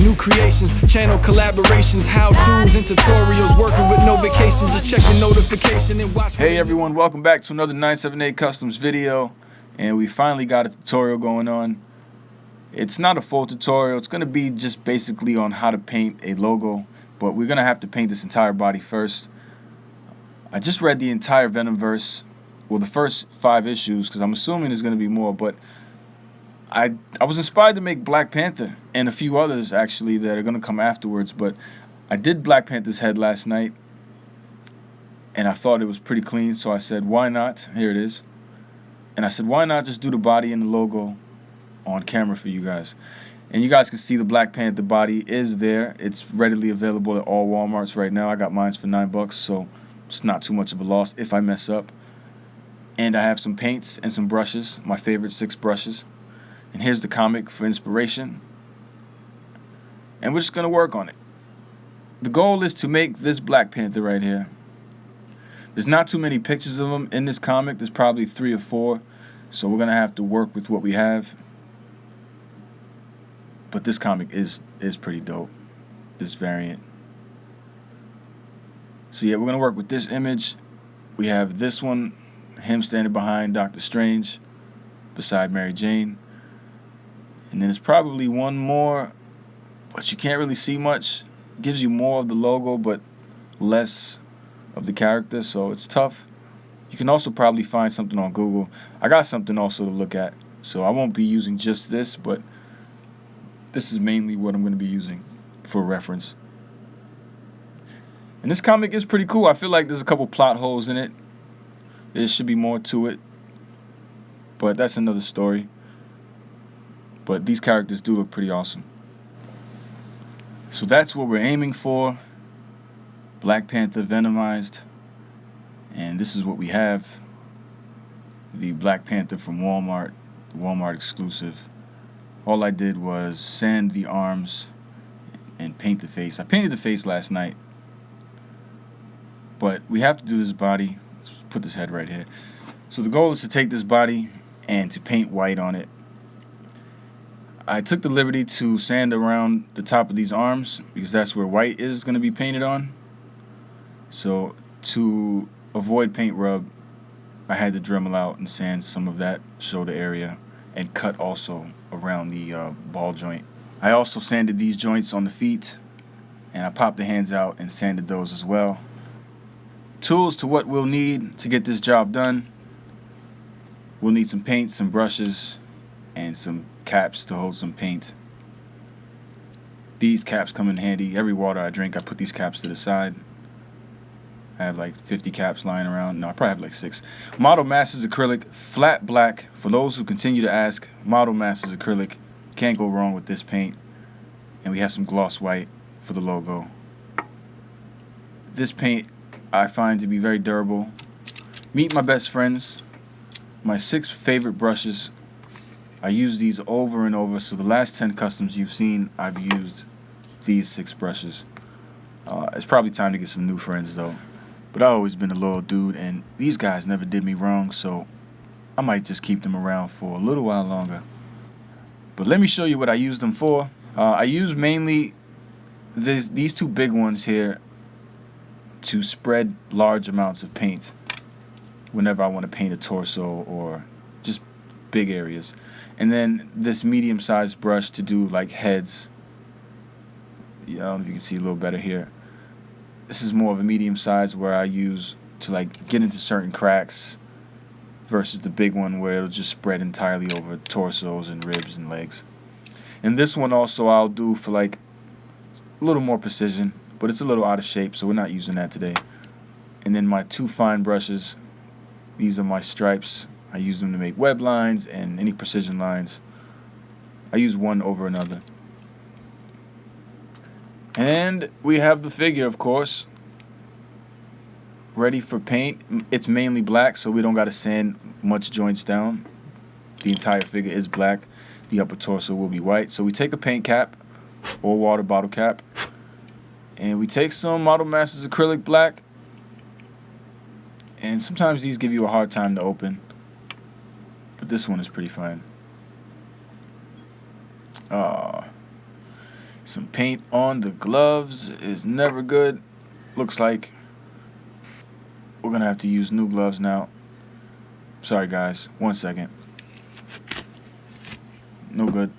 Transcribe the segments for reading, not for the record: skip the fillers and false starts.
New creations, channel collaborations, how-tos and tutorials, working with no vacations. Just check the notification and watch. Hey everyone, welcome back to another 978 Customs video. And we finally got a tutorial going on. It's not a full tutorial. It's going to be just basically on how to paint a logo. But we're going to have to paint this entire body first. I just read the entire Venomverse. Well, the first 5 issues, because I'm assuming there's going to be more. But I was inspired to make Black Panther and a few others, actually, that are going to come afterwards. But I did Black Panther's head last night. And I thought it was pretty clean. So I said, why not? Here it is. And I said, why not just do the body and the logo on camera for you guys? And you guys can see the Black Panther body is there. It's readily available at all Walmarts right now. I got mine for $9, so it's not too much of a loss if I mess up. And I have some paints and some brushes, my favorite 6 brushes. And here's the comic for inspiration. And we're just going to work on it. The goal is to make this Black Panther right here. There's not too many pictures of him in this comic. There's probably 3 or 4. So we're going to have to work with what we have. But this comic is pretty dope. This variant. So yeah, we're going to work with this image. We have this one. Him standing behind Dr. Strange. Beside Mary Jane. And then there's probably one more. But you can't really see much. Gives you more of the logo, but less of the character, so it's tough. You can also probably find something on Google. I got something also to look at, so I won't be using just this, but this is mainly what I'm going to be using for reference. And this comic is pretty cool. I feel like there's a couple plot holes in it. There should be more to it, but that's another story. But these characters do look pretty awesome. So that's what we're aiming for. Black Panther Venomized, and this is what we have. The Black Panther from Walmart, the Walmart exclusive. All I did was sand the arms and paint the face. I painted the face last night, but we have to do this body. Let's put this head right here. So the goal is to take this body and to paint white on it. I took the liberty to sand around the top of these arms because that's where white is going to be painted on. So to avoid paint rub, I had to Dremel out and sand some of that shoulder area and cut also around the ball joint. I also sanded these joints on the feet, and I popped the hands out and sanded those as well. Tools to what we'll need to get this job done. We'll need some paint, some brushes, and some caps to hold some paint. These caps come in handy. Every water I drink, I put these caps to the side. I have like 50 caps lying around. No, I probably have like 6. Model Masters acrylic, flat black. For those who continue to ask, Model Masters acrylic. Can't go wrong with this paint. And we have some gloss white for the logo. This paint I find to be very durable. Meet my best friends. My 6 favorite brushes. I use these over and over. So the last 10 customs you've seen, I've used these 6 brushes. It's probably time to get some new friends though. But I've always been a loyal dude, and these guys never did me wrong, so I might just keep them around for a little while longer. But let me show you what I use them for. I use mainly these 2 big ones here to spread large amounts of paint whenever I want to paint a torso or just big areas. And then this medium-sized brush to do like heads. I don't know if you can see a little better here. This is more of a medium size where I use to like get into certain cracks versus the big one where it'll just spread entirely over torsos and ribs and legs. And this one also I'll do for like a little more precision, but it's a little out of shape, so we're not using that today. And then my 2 fine brushes, these are my stripes. I use them to make web lines and any precision lines. I use one over another. And we have the figure, of course, ready for paint. It's mainly black, so we don't got to sand much joints down. The entire figure is black. The upper torso will be white. So we take a paint cap or water bottle cap, and we take some Model Masters acrylic black. And sometimes these give you a hard time to open, but this one is pretty fine. Some paint on the gloves is never good. Looks like we're gonna have to use new gloves now. Sorry guys, 1 second. No good.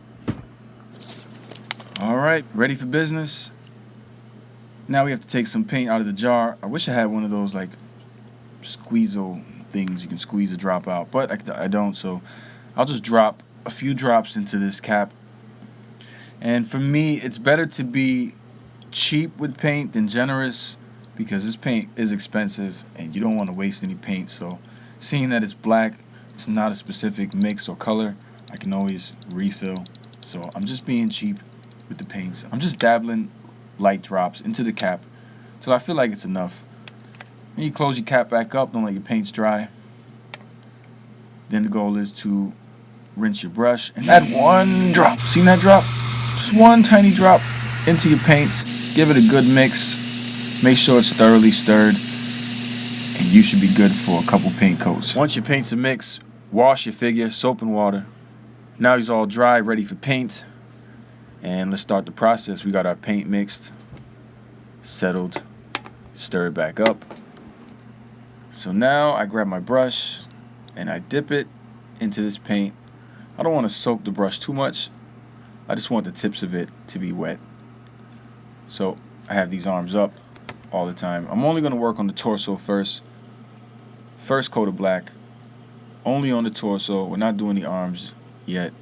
Alright, ready for business. Now we have to take some paint out of the jar. I wish I had one of those like squeezo things you can squeeze a drop out, but I don't, so I'll just drop a few drops into this cap. And for me, it's better to be cheap with paint than generous, because this paint is expensive and you don't want to waste any paint. So seeing that it's black, it's not a specific mix or color, I can always refill. So I'm just being cheap with the paints. I'm just dabbling light drops into the cap till I feel like it's enough. Then you close your cap back up, don't let your paints dry. Then the goal is to rinse your brush and add one drop. Seen that drop? Just one tiny drop into your paints. Give it a good mix. Make sure it's thoroughly stirred, and you should be good for a couple paint coats. Once your paints are mixed, wash your figure, soap and water. Now he's all dry, ready for paint. And let's start the process. We got our paint mixed, settled, stirred back up. So now I grab my brush and I dip it into this paint. I don't want to soak the brush too much. I just want the tips of it to be wet. So I have these arms up all the time. I'm only going to work on the torso first. First coat of black. Only on the torso. We're not doing the arms yet.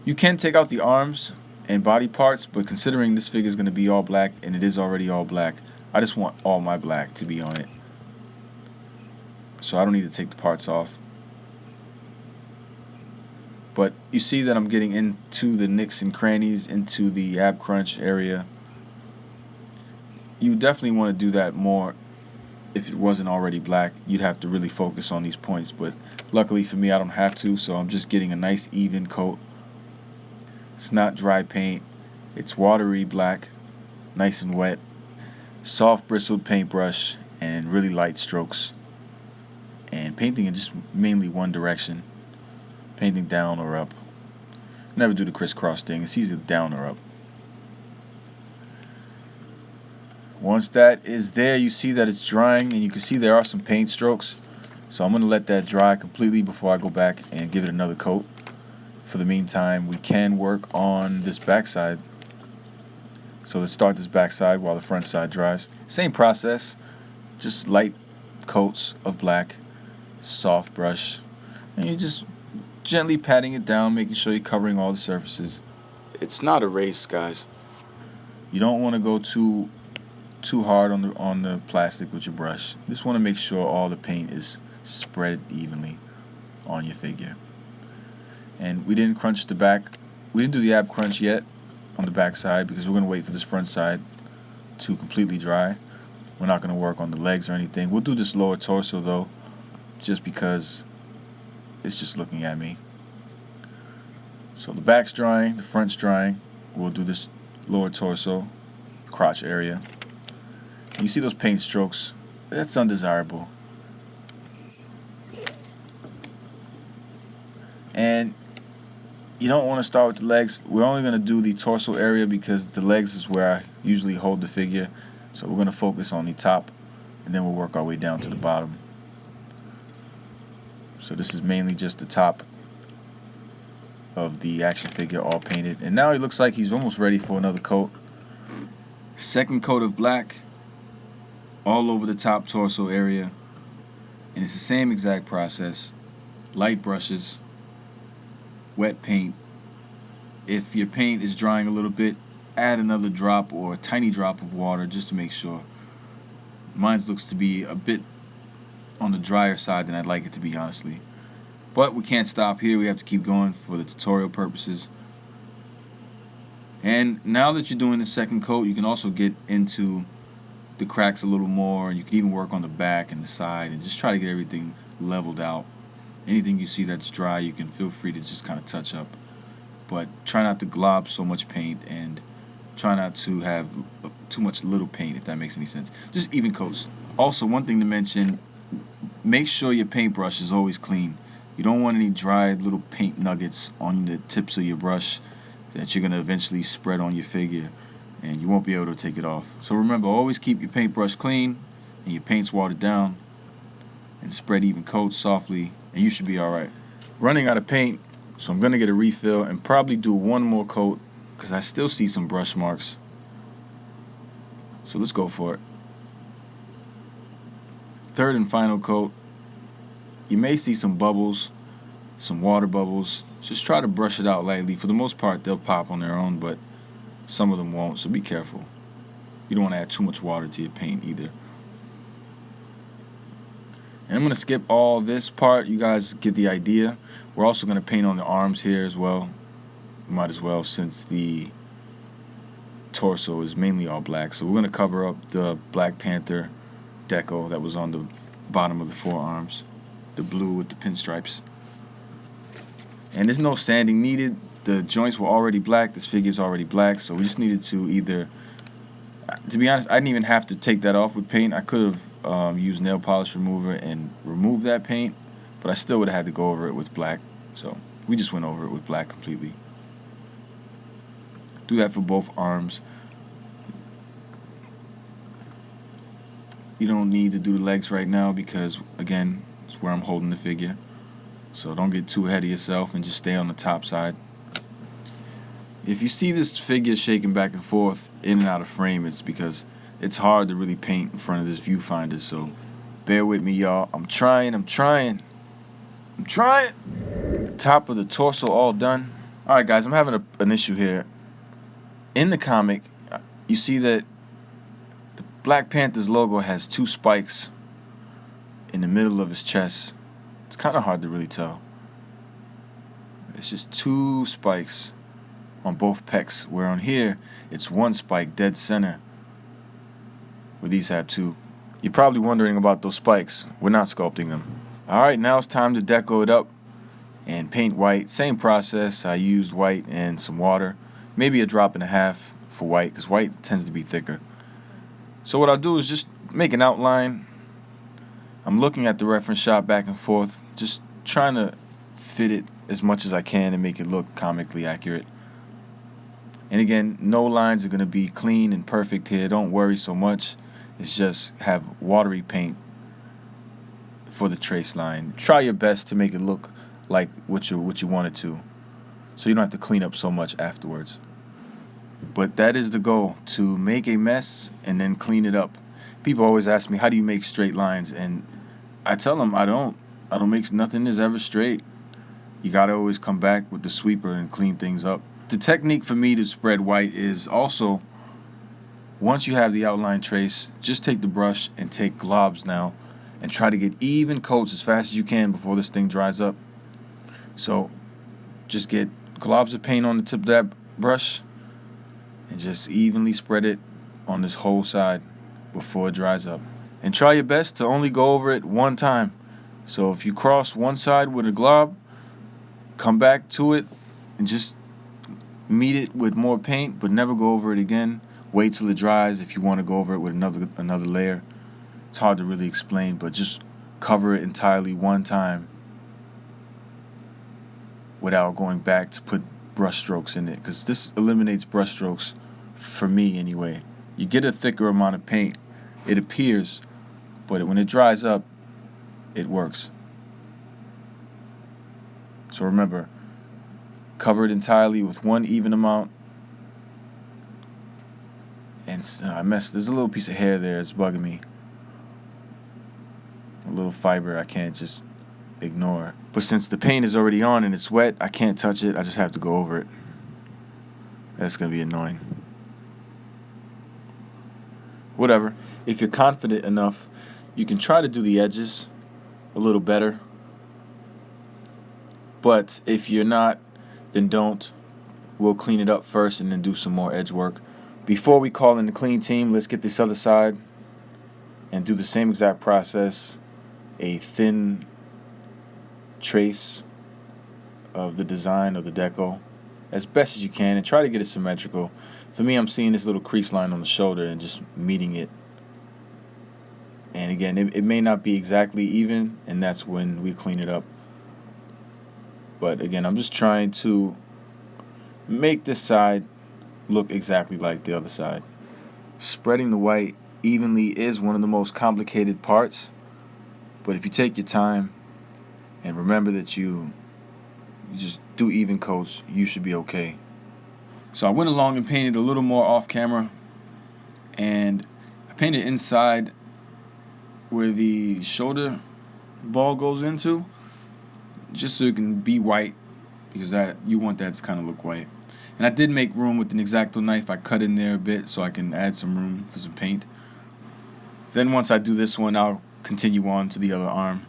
You can take out the arms and body parts, but considering this figure is going to be all black, and it is already all black, I just want all my black to be on it. So I don't need to take the parts off. But you see that I'm getting into the nicks and crannies, into the ab crunch area. You definitely want to do that more. If it wasn't already black, you'd have to really focus on these points, but luckily for me I don't have to, so I'm just getting a nice even coat. It's not dry paint, it's watery black, nice and wet, soft bristled paintbrush, and really light strokes. And painting in just mainly one direction, painting down or up. Never do the crisscross thing, it's either down or up. Once that is there, you see that it's drying, and you can see there are some paint strokes. So I'm going to let that dry completely before I go back and give it another coat. For the meantime, we can work on this backside. So let's start this backside while the front side dries. Same process, just light coats of black, soft brush, and you're just gently patting it down, making sure you're covering all the surfaces. It's not a race, guys. You don't want to go too hard on the plastic with your brush. You just want to make sure all the paint is spread evenly on your figure. And we didn't crunch the back. We didn't do the ab crunch yet on the back side because we're going to wait for this front side to completely dry. We're not going to work on the legs or anything. We'll do this lower torso though, just because it's just looking at me. So the back's drying, the front's drying. We'll do this lower torso, crotch area. You see those paint strokes? That's undesirable. And you don't want to start with the legs. We're only going to do the torso area because the legs is where I usually hold the figure. So we're going to focus on the top, and then we'll work our way down to the bottom. So this is mainly just the top of the action figure all painted. And now he looks like he's almost ready for another coat. Second coat of black all over the top torso area. And it's the same exact process. Light brushes, wet paint. If your paint is drying a little bit, add another drop or a tiny drop of water just to make sure. Mine looks to be a bit on the drier side than I'd like it to be, honestly. But we can't stop here. We have to keep going for the tutorial purposes. And now that you're doing the second coat, you can also get into the cracks a little more, and you can even work on the back and the side and just try to get everything leveled out. Anything you see that's dry, you can feel free to just kind of touch up. But try not to glob so much paint, and try not to have too much little paint, if that makes any sense. Just even coats. Also, one thing to mention, make sure your paintbrush is always clean. You don't want any dried little paint nuggets on the tips of your brush that you're going to eventually spread on your figure. and you won't be able to take it off. So remember, always keep your paintbrush clean and your paints watered down, and spread even coats softly, and you should be alright. Running out of paint, so I'm going to get a refill and probably do one more coat because I still see some brush marks. So let's go for it. Third and final coat. You may see some bubbles, some water bubbles. Just try to brush it out lightly. For the most part, they'll pop on their own, but some of them won't, so be careful. You don't want to add too much water to your paint either. And I'm going to skip all this part. You guys get the idea. We're also going to paint on the arms here as well. Might as well, since the torso is mainly all black. So we're going to cover up the Black Panther deco that was on the bottom of the forearms. The blue with the pinstripes. And there's no sanding needed. The joints were already black. This figure's already black. So we just needed to either... To be honest, I didn't even have to take that off with paint. I could have used nail polish remover and removed that paint, but I still would have had to go over it with black. So we just went over it with black completely. Do that for both arms. You don't need to do the legs right now because, again, it's where I'm holding the figure. So don't get too ahead of yourself and just stay on the top side. If you see this figure shaking back and forth in and out of frame, it's because it's hard to really paint in front of this viewfinder. So bear with me, y'all. I'm trying. Top of the torso all done. All right, guys, I'm having an issue here. In the comic, you see that the Black Panther's logo has 2 spikes in the middle of his chest. It's kind of hard to really tell. It's just 2 spikes on both pecs, where on here it's 1 spike dead center, where these have 2. You're probably wondering about those spikes. We're not sculpting them. Alright, now it's time to deco it up and paint white. Same process. I used white and some water, maybe a drop and a half for white, because white tends to be thicker. So what I'll do is just make an outline. I'm looking at the reference shot back and forth, just trying to fit it as much as I can and make it look comically accurate. And again, no lines are going to be clean and perfect here. Don't worry so much. It's just have watery paint for the trace line. Try your best to make it look like what you want it to, so you don't have to clean up so much afterwards. But that is the goal, to make a mess and then clean it up. People always ask me, how do you make straight lines? And I tell them I don't make, nothing is ever straight. You got to always come back with the sweeper and clean things up. The technique for me to spread white is also, once you have the outline trace, just take the brush and take globs now and try to get even coats as fast as you can before this thing dries up. So just get globs of paint on the tip of that brush and just evenly spread it on this whole side before it dries up. And try your best to only go over it one time. So if you cross one side with a glob, come back to it and just meet it with more paint, but never go over it again. Wait till it dries if you want to go over it with another layer. It's hard to really explain, but just cover it entirely one time without going back to put brush strokes in it, because this eliminates brush strokes for me anyway. You get a thicker amount of paint, it appears, but when it dries up, it works. So remember, cover it entirely with one even amount. And there's a little piece of hair there, it's bugging me. A little fiber I can't just ignore. But since the paint is already on and it's wet, I can't touch it, I just have to go over it. That's going to be annoying. Whatever. If you're confident enough, you can try to do the edges a little better. But if you're not, then don't. We'll clean it up first and then do some more edge work. Before we call in the clean team, let's get this other side and do the same exact process. A thin trace of the design of the deco as best as you can and try to get it symmetrical. For me, I'm seeing this little crease line on the shoulder and just meeting it. And again, it may not be exactly even, and that's when we clean it up. But again, I'm just trying to make this side look exactly like the other side. Spreading the white evenly is one of the most complicated parts, but if you take your time and remember that you just do even coats, you should be okay. So I went along and painted a little more off camera, and I painted inside where the shoulder ball goes into, just so it can be white, because that you want that to kind of look white. And I did make room with an X-Acto knife. I cut in there a bit so I can add some room for some paint. Then once I do this one, I'll continue on to the other arm.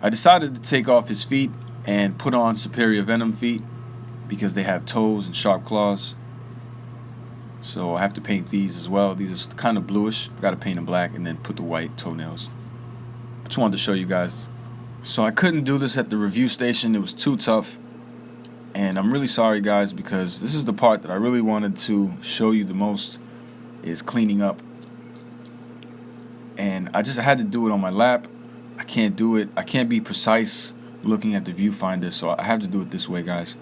I decided to take off his feet and put on Superior Venom feet because they have toes and sharp claws. So I have to paint these as well. These are kind of bluish. I got to paint them black and then put the white toenails. Just wanted to show you guys. So I couldn't do this at the review station. It was too tough. And I'm really sorry, guys, because this is the part that I really wanted to show you the most, is cleaning up. And I just had to do it on my lap. I can't do it. I can't be precise looking at the viewfinder, so I have to do it this way, guys.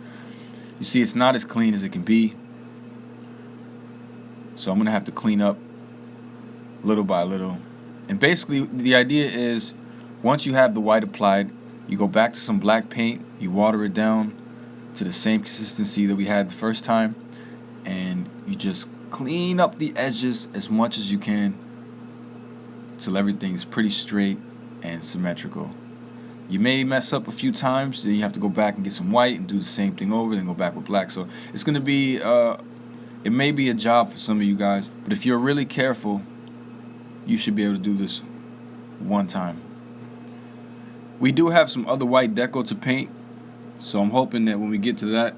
You see, it's not as clean as it can be. So I'm going to have to clean up little by little. And basically, the idea is, once you have the white applied, you go back to some black paint, you water it down to the same consistency that we had the first time, and you just clean up the edges as much as you can till everything's pretty straight and symmetrical. You may mess up a few times, then you have to go back and get some white and do the same thing over, then go back with black. So it's going to be, it may be a job for some of you guys, but if you're really careful, you should be able to do this one time. We do have some other white deco to paint, so I'm hoping that when we get to that,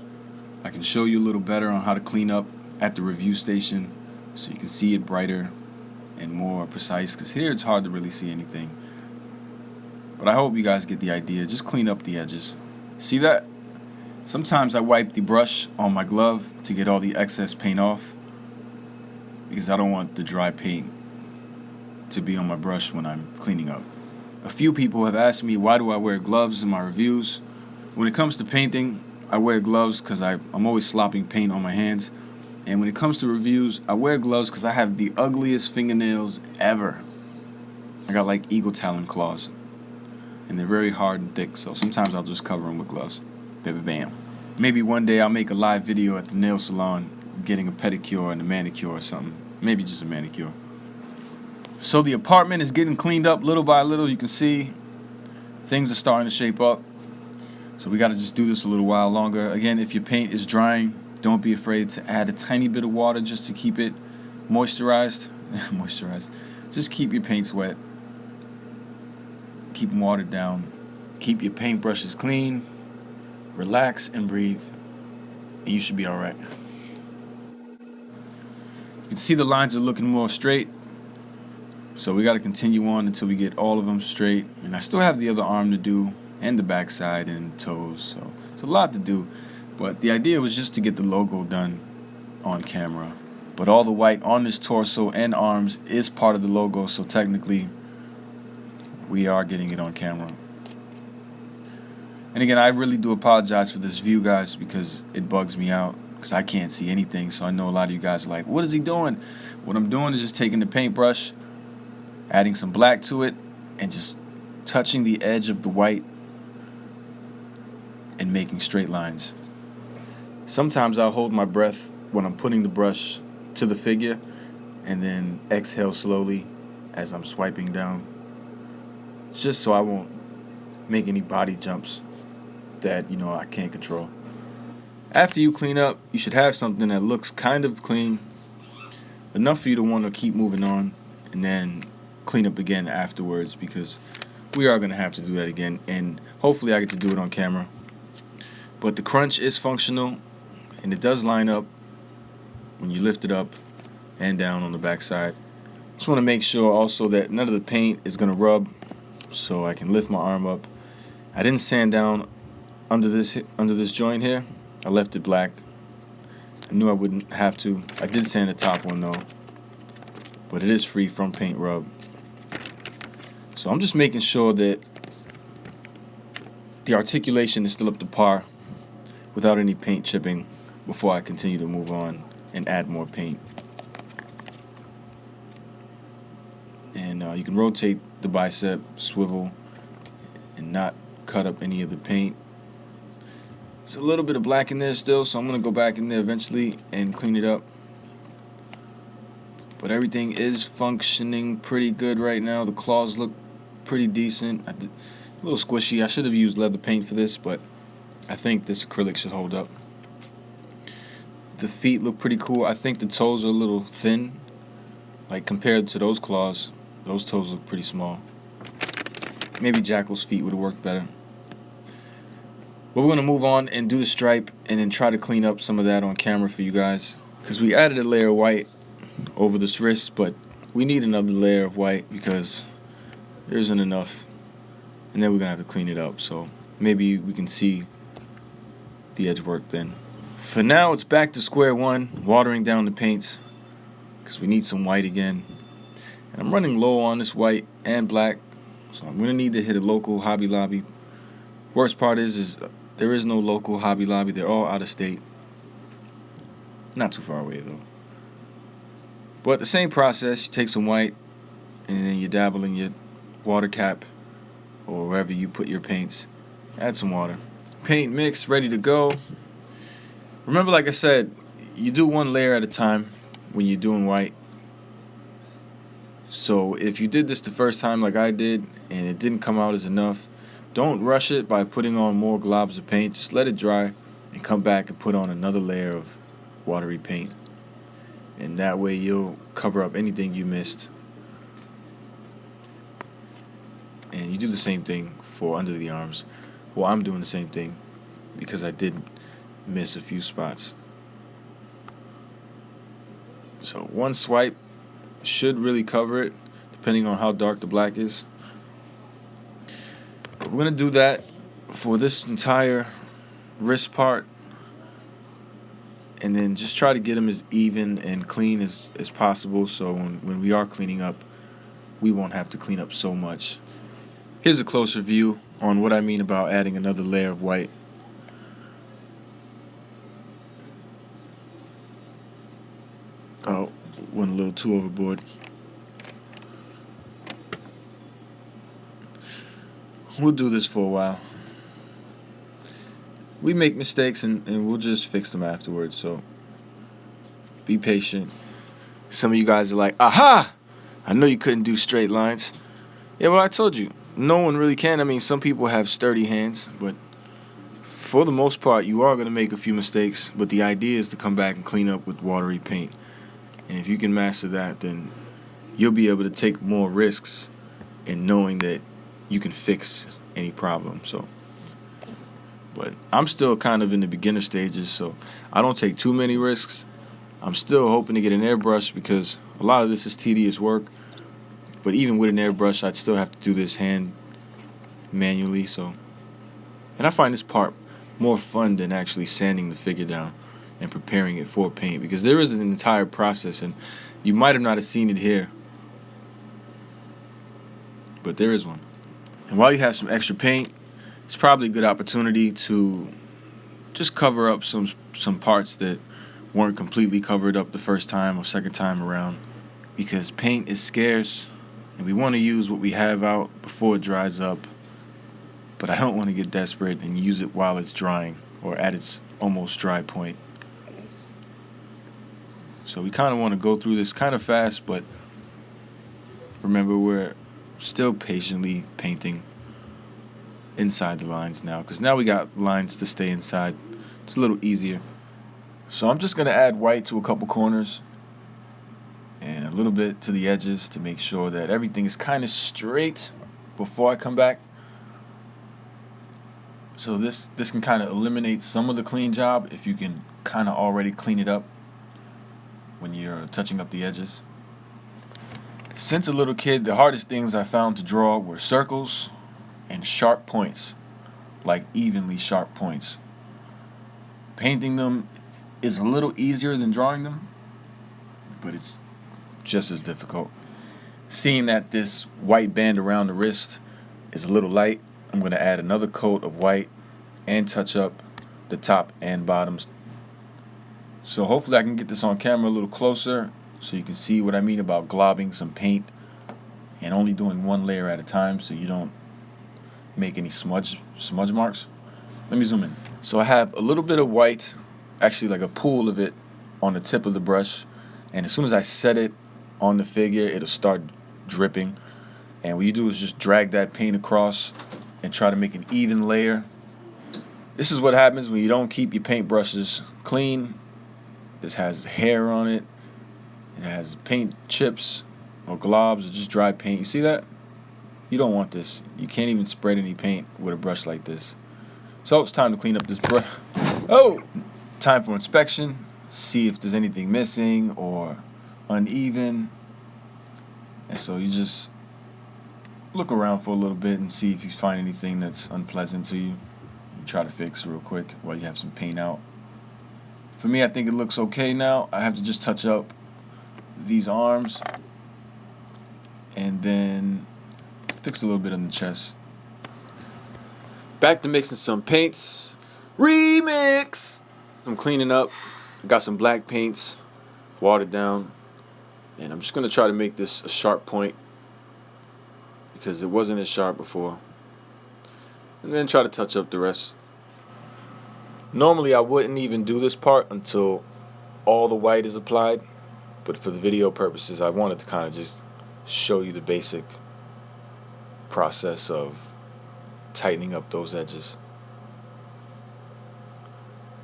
I can show you a little better on how to clean up at the review station so you can see it brighter and more precise, because here it's hard to really see anything. But I hope you guys get the idea. Just clean up the edges. See that? Sometimes I wipe the brush on my glove to get all the excess paint off, because I don't want the dry paint to be on my brush when I'm cleaning up. A few people have asked me, why do I wear gloves in my reviews? When it comes to painting, I wear gloves because I'm always slopping paint on my hands. And when it comes to reviews, I wear gloves because I have the ugliest fingernails ever. I got like eagle talon claws, and they're very hard and thick, so sometimes I'll just cover them with gloves. Baby bam. Maybe one day I'll make a live video at the nail salon getting a pedicure and a manicure or something. Maybe just a manicure. So the apartment is getting cleaned up little by little. You can see things are starting to shape up. So we got to just do this a little while longer. Again, if your paint is drying, don't be afraid to add a tiny bit of water just to keep it moisturized. Just keep your paints wet. Keep them watered down. Keep your paintbrushes clean. Relax and breathe. And you should be all right. You can see the lines are looking more straight. So we got to continue on until we get all of them straight. And I still have the other arm to do, and the backside and toes. So it's a lot to do. But the idea was just to get the logo done on camera. But all the white on this torso and arms is part of the logo, so technically we are getting it on camera. And again, I really do apologize for this view, guys, because it bugs me out, because I can't see anything. So I know a lot of you guys are like, what is he doing? What I'm doing is just taking the paintbrush, adding some black to it, and just touching the edge of the white and making straight lines. Sometimes I'll hold my breath when I'm putting the brush to the figure and then exhale slowly as I'm swiping down, just so I won't make any body jumps that I can't control. After you clean up, you should have something that looks kind of clean, enough for you to want to keep moving on and then clean up again afterwards, because we are going to have to do that again, and hopefully I get to do it on camera. But the crunch is functional, and it does line up when you lift it up and down on the backside. Just want to make sure also that none of the paint is going to rub, so I can lift my arm up. I didn't sand down under this joint here. I left it black. I knew I wouldn't have to. I did sand the top one though, but it is free from paint rub. So I'm just making sure that the articulation is still up to par without any paint chipping before I continue to move on and add more paint. And you can rotate the bicep, swivel, and not cut up any of the paint. There's a little bit of black in there still, so I'm going to go back in there eventually and clean it up. But everything is functioning pretty good right now. The claws look pretty decent. A little squishy. I should have used leather paint for this, but I think this acrylic should hold up. The feet look pretty cool. I think the toes are a little thin. Like compared to those claws, those toes look pretty small. Maybe Jackal's feet would have worked better. But we're going to move on and do the stripe and then try to clean up some of that on camera for you guys. Because we added a layer of white over this wrist, but we need another layer of white because there isn't enough. And then we're going to have to clean it up. So maybe we can see the edge work then. For now, it's back to square one, watering down the paints because we need some white again. And I'm running low on this white and black, so I'm going to need to hit a local Hobby Lobby. Worst part is there is no local Hobby Lobby. They're all out of state. Not too far away, though. But the same process, you take some white, and then you dabble in your water cap, or wherever you put your paints. Add some water. Paint mix, ready to go. Remember, like I said, you do one layer at a time when you're doing white. So if you did this the first time like I did, and it didn't come out as enough, don't rush it by putting on more globs of paint. Just let it dry and come back and put on another layer of watery paint. And that way you'll cover up anything you missed. And you do the same thing for under the arms. Well, I'm doing the same thing because I did miss a few spots. So one swipe should really cover it, depending on how dark the black is. But we're going to do that for this entire wrist part, and then just try to get them as even and clean as possible, so when we are cleaning up, we won't have to clean up so much. Here's a closer view on what I mean about adding another layer of white. Oh, went a little too overboard. We'll do this for a while. We make mistakes and we'll just fix them afterwards, so be patient. Some of you guys are like, aha! I know you couldn't do straight lines. Yeah, well, I told you, no one really can. I mean, some people have sturdy hands, but for the most part, you are going to make a few mistakes, but the idea is to come back and clean up with watery paint. And if you can master that, then you'll be able to take more risks in knowing that you can fix any problem. So, but I'm still kind of in the beginner stages, so I don't take too many risks. I'm still hoping to get an airbrush because a lot of this is tedious work. But even with an airbrush, I'd still have to do this hand manually. So, and I find this part more fun than actually sanding the figure down and preparing it for paint, because there is an entire process, and you might have not have seen it here, but there is one. And while you have some extra paint, it's probably a good opportunity to just cover up some parts that weren't completely covered up the first time or second time around, because paint is scarce and we want to use what we have out before it dries up, but I don't want to get desperate and use it while it's drying or at its almost dry point. So we kind of want to go through this kind of fast, but remember, we're still patiently painting inside the lines now, because now we got lines to stay inside. It's a little easier. So I'm just going to add white to a couple corners and a little bit to the edges to make sure that everything is kind of straight before I come back. So this can kind of eliminate some of the clean job if you can kind of already clean it up when you're touching up the edges. Since a little kid, the hardest things I found to draw were circles and sharp points, like evenly sharp points. Painting them is a little easier than drawing them, but it's just as difficult. Seeing that this white band around the wrist is a little light, I'm going to add another coat of white and touch up the top and bottoms So hopefully I can get this on camera a little closer so you can see what I mean about globbing some paint and only doing one layer at a time so you don't make any smudge marks. Let me zoom in. So I have a little bit of white, actually like a pool of it, on the tip of the brush, and as soon as I set it on the figure, it'll start dripping. And what you do is just drag that paint across and try to make an even layer. This is what happens when you don't keep your paintbrushes clean. This has hair on it. It has paint chips or globs or just dry paint. You see that? You don't want this. You can't even spread any paint with a brush like this. So it's time to clean up this brush. Oh! Time for inspection. See if there's anything missing or uneven. And so you just look around for a little bit and see if you find anything that's unpleasant to you. You try to fix real quick while you have some paint out. For me, I think it looks okay now. I have to just touch up these arms and then fix a little bit on the chest. Back to mixing some paints. Remix! I'm cleaning up. I got some black paints, watered down, and I'm just going to try to make this a sharp point because it wasn't as sharp before. And then try to touch up the rest. Normally I wouldn't even do this part until all the white is applied, but for the video purposes I wanted to kind of just show you the basic process of tightening up those edges.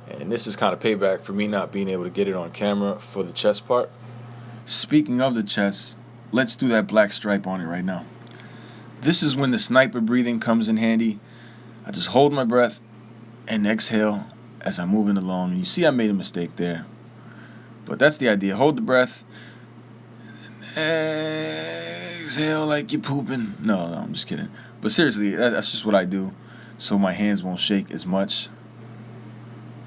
And this is kind of payback for me not being able to get it on camera for the chest part. Speaking of the chest, let's do that black stripe on it right now. This is when the sniper breathing comes in handy. I just hold my breath and exhale as I'm moving along. And you see I made a mistake there. But that's the idea. Hold the breath. Exhale like you're pooping. No, I'm just kidding. But seriously, that's just what I do so my hands won't shake as much.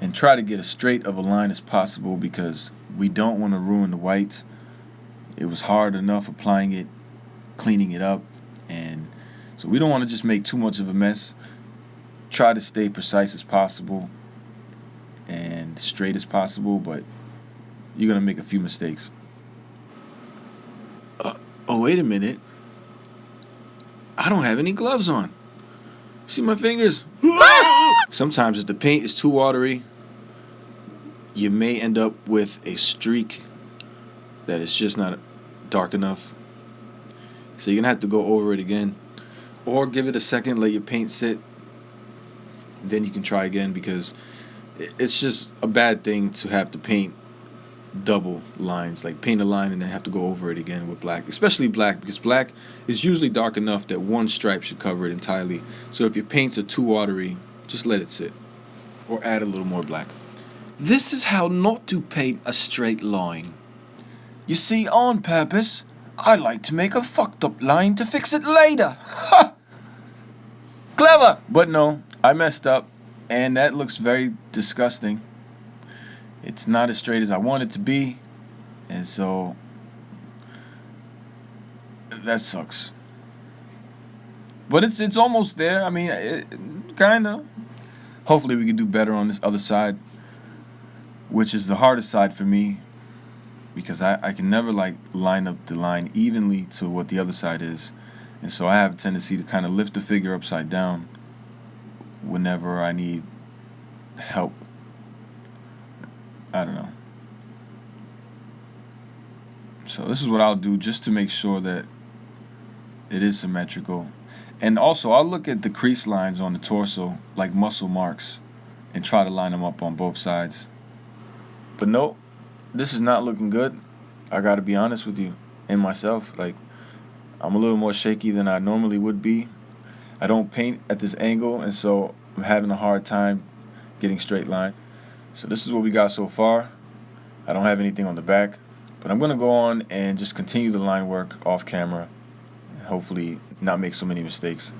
And try to get as straight of a line as possible because we don't want to ruin the white. It was hard enough applying it, cleaning it up, and so we don't want to just make too much of a mess. Try to stay precise as possible and straight as possible, but you're going to make a few mistakes. Oh, wait a minute. I don't have any gloves on. See my fingers? Sometimes if the paint is too watery, you may end up with a streak that is just not dark enough. So you're going to have to go over it again. Or give it a second, let your paint sit. Then you can try again because it's just a bad thing to have to paint double lines. Like paint a line and then have to go over it again with black. Especially black because black is usually dark enough that one stripe should cover it entirely. So if your paints are too watery, just let it sit. Or add a little more black. This is how not to paint a straight line. You see, on purpose, I like to make a fucked up line to fix it later. Ha! Clever! But no, I messed up, and that looks very disgusting. It's not as straight as I want it to be, and so that sucks. But it's almost there. I mean, kinda. Hopefully we can do better on this other side, which is the hardest side for me, because I can never like line up the line evenly to what the other side is, and so I have a tendency to kind of lift the figure upside down whenever I need help. I don't know. So this is what I'll do just to make sure that it is symmetrical. And also I'll look at the crease lines on the torso like muscle marks and try to line them up on both sides. But nope, this is not looking good. I gotta be honest with you and myself. Like, I'm a little more shaky than I normally would be. I don't paint at this angle, and so I'm having a hard time getting straight line. So this is what we got so far. I don't have anything on the back, but I'm gonna go on and just continue the line work off camera and hopefully not make so many mistakes.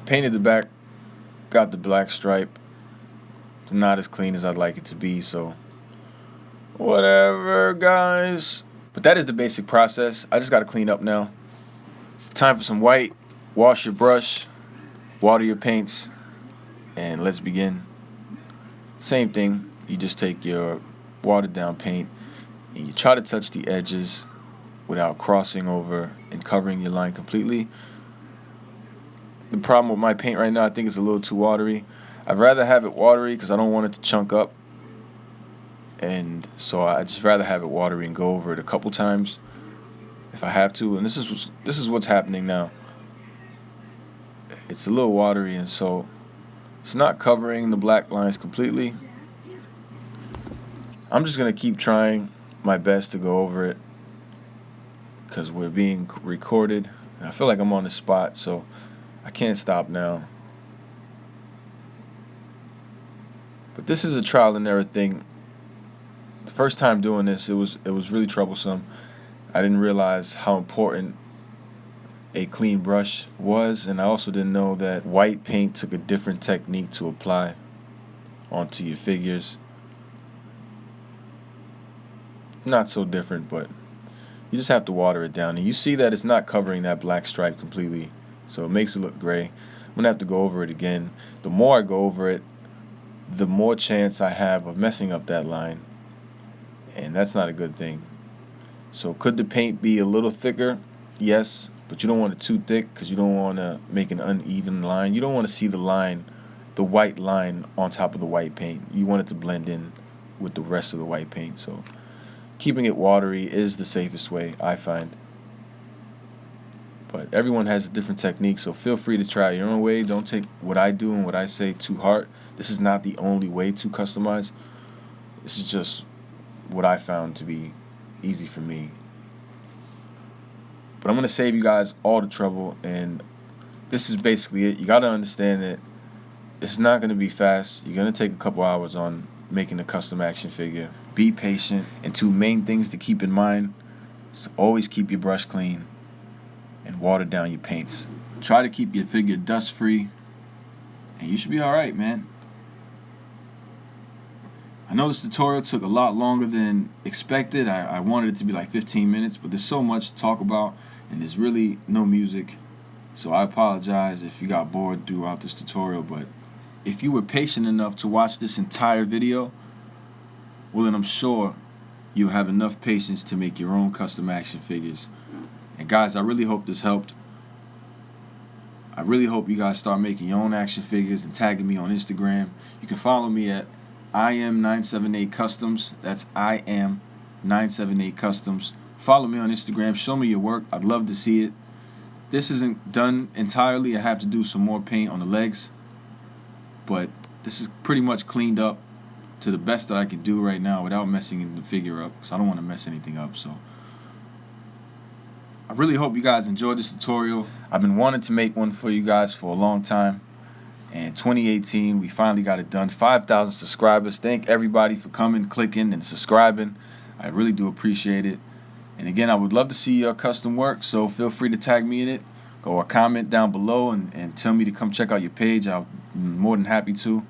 Painted the back, got the black stripe. It's not as clean as I'd like it to be, so whatever, guys. But that is the basic process. I just got to clean up now. Time for some white. Wash your brush, water your paints, and let's begin. Same thing. You just take your watered down paint, and you try to touch the edges without crossing over and covering your line completely. The problem with my paint right now, I think it's a little too watery. I'd rather have it watery because I don't want it to chunk up, and so I just rather have it watery and go over it a couple times if I have to. And this is what's happening now. It's a little watery, and so it's not covering the black lines completely. I'm just gonna keep trying my best to go over it because we're being recorded, and I feel like I'm on the spot, so I can't stop now. But this is a trial and error thing. The first time doing this, it was really troublesome. I didn't realize how important a clean brush was, and I also didn't know that white paint took a different technique to apply onto your figures. Not so different, but you just have to water it down, and you see that it's not covering that black stripe completely, so it makes it look gray. I'm gonna have to go over it again. The more I go over it, the more chance I have of messing up that line, and that's not a good thing. So could the paint be a little thicker? Yes, but you don't want it too thick because you don't want to make an uneven line. You don't want to see the line, the white line on top of the white paint. You want it to blend in with the rest of the white paint. So keeping it watery is the safest way, I find. But everyone has a different technique, so feel free to try your own way. Don't take what I do and what I say too hard. This is not the only way to customize. This is just what I found to be easy for me. But I'm going to save you guys all the trouble, and this is basically it. You got to understand that it's not going to be fast. You're going to take a couple hours on making a custom action figure. Be patient, and two main things to keep in mind is to always keep your brush clean and water down your paints. Try to keep your figure dust free, and you should be alright, man. I know this tutorial took a lot longer than expected. I wanted it to be like 15 minutes, but there's so much to talk about, and there's really no music. So I apologize if you got bored throughout this tutorial, but if you were patient enough to watch this entire video, well, then I'm sure you'll have enough patience to make your own custom action figures. And guys, I really hope this helped. I really hope you guys start making your own action figures and tagging me on Instagram. You can follow me at IM978Customs. That's IM978Customs. Follow me on Instagram. Show me your work. I'd love to see it. This isn't done entirely. I have to do some more paint on the legs. But this is pretty much cleaned up to the best that I can do right now without messing the figure up, because I don't want to mess anything up. So I really hope you guys enjoyed this tutorial. I've been wanting to make one for you guys for a long time. And 2018, we finally got it done. 5,000 subscribers. Thank everybody for coming, clicking, and subscribing. I really do appreciate it. And again, I would love to see your custom work, so feel free to tag me in it. Go or comment down below and tell me to come check out your page. I'm more than happy to.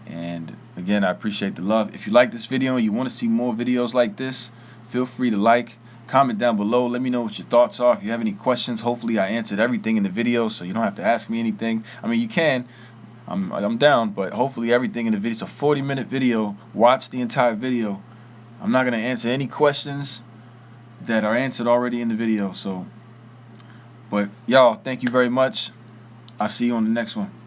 And again, I appreciate the love. If you like this video and you want to see more videos like this, feel free to like. Comment down below. Let me know what your thoughts are. If you have any questions, hopefully I answered everything in the video, so you don't have to ask me anything. I mean, you can. I'm down, but hopefully everything in the video. It's a 40-minute video. Watch the entire video. I'm not going to answer any questions that are answered already in the video. But y'all, thank you very much. I'll see you on the next one.